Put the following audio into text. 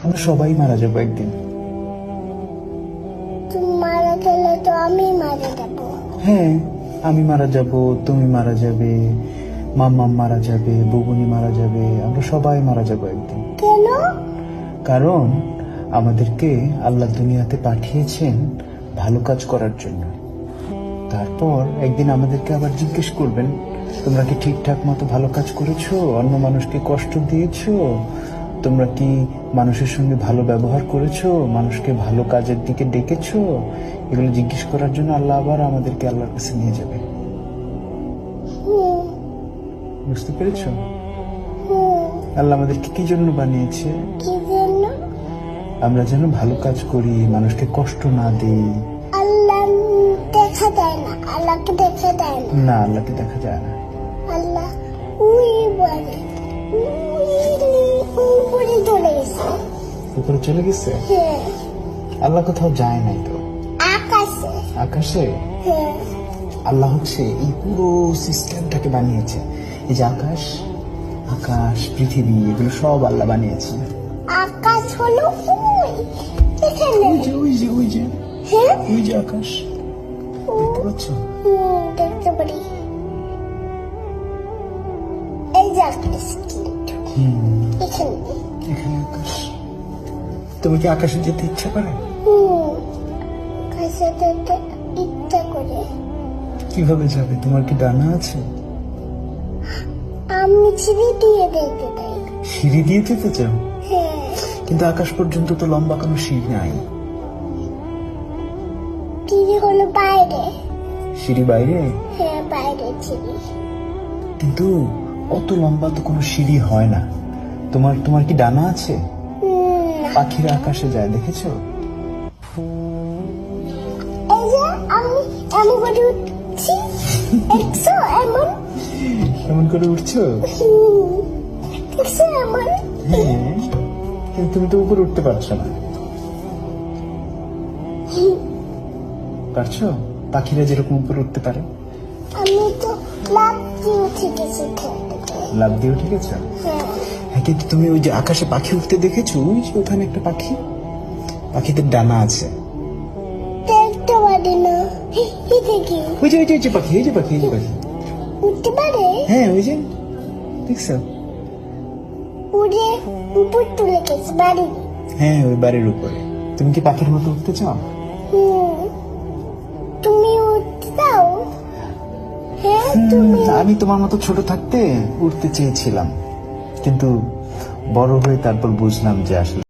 আমরা সবাই মারা যাবো একদিন। তুমি মারা গেলে তো আমি মারা যাব। হ্যাঁ, আমি মারা যাব, তুমি মারা যাবে, মাম্মা মারা যাবে, বুবুনি মারা যাবে, আমরা সবাই মারা যাবো একদিন। কেন? কারণ আমাদেরকে আল্লাহ দুনিয়াতে পাঠিয়েছেন ভালো কাজ করার জন্য। তারপর একদিন আমাদেরকে আবার জিজ্ঞেস করবেন, তোমরা কি ঠিকঠাক মতো ভালো কাজ করেছো? অন্য মানুষকে কষ্ট দিয়েছো? তোমরা কি মানুষের সঙ্গে ভালো ব্যবহার করেছো? মানুষকে ভালো কাজের দিকে ডেকেছো? এগুলো জিজ্ঞেস করার জন্য আল্লাহ আবার আমাদেরকে আল্লাহর কাছে নিয়ে যাবে। বুঝতে পেরেছো? আল্লাহ আমাদেরকে কি জন্য বানিয়েছে? কি জন্য? আমরা যেন ভালো কাজ করি, মানুষকে কষ্ট না দিই। আল্লাহ দেখা যায় না, আল্লাহকে দেখা যায় না। না, আল্লাহকে দেখা যায় না। আল্লাহ ওই বলে উপরে চলে গেছে। উপরে চলে গেছে? হ্যাঁ, আল্লাহ কোথাও যায় নাই তো। আকাশে। আকাশে? হ্যাঁ, আল্লাহ হচ্ছে এই পুরো সিস্টেমটাকে বানিয়েছে। এই যে আকাশ, আকাশ, পৃথিবী, এগুলো সব আল্লাহ বানিয়েছে। আকাশ হলো ওই এখানে। ওই যে ওই যে ওই যে হ্যাঁ, ওই যে আকাশ, দেখতে পাচ্ছ? দেখতে পারি। এই যে আকাশ কিন্তু এখানে। এখানে আকাশ। তুমি কি আকাশে যেতে ইচ্ছা করে? আকাশে যেতে ইচ্ছা করে। কিভাবে যাবে? তোমার কি ডানা আছে? আমি সিঁড়ি দিয়ে দেখতে চাই। সিঁড়ি দিয়ে যেতে চাও? হ্যাঁ, কিন্তু আকাশ পর্যন্ত তো লম্বা কোনো সিঁড়ি নাই। সিঁড়ি হলো বাইরে। সিঁড়ি বাইরে? হ্যাঁ, বাইরে সিঁড়ি। কিন্তু অত লম্বা তো কোনো সিঁড়ি হয় না। তোমার কি ডানা আছে? পাখিরা আকাশে যায়, দেখেছো? এই যে আমি এমন করে উঠছি, দেখছো? এমন এমন করে উঠছো? দেখছো এমন? হ্যাঁ, কিন্তু তুমি তো উপরে উঠতে পারছো না। পারছো? পাখিরা যেরকম উপরে উঠতে পারে। আমি তো লাফ দিয়ে উঠে গেছি এখান থেকে। লাফ দিয়ে উঠে গেছো? হ্যাঁ, হ্যাঁ, কিন্তু তুমি ওই যে আকাশে পাখি উঠতে দেখেছো? ওই যে ওখানে একটা পাখি, পাখিদের ডানা আছে। দেখতে পারি না। এই দেখি ওই যে ওই যে ওই যে পাখি, এই যে পাখি, এই যে পাখি। উঠতে পারে। হ্যাঁ, ওই যে দেখছো? উড়ে উপর তুলে গেছে বাড়ি। হ্যাঁ, ওই বাড়ির উপরে। তুমি কি পাখির মতো উঠতে চাও? তুমি উঠতে দাও। হ্যাঁ, তুমি। আমি তোমার মতো ছোট থাকতে উঠতে চেয়েছিলাম, কিন্তু বড় হয়ে তারপর বুঝলাম যে আসলে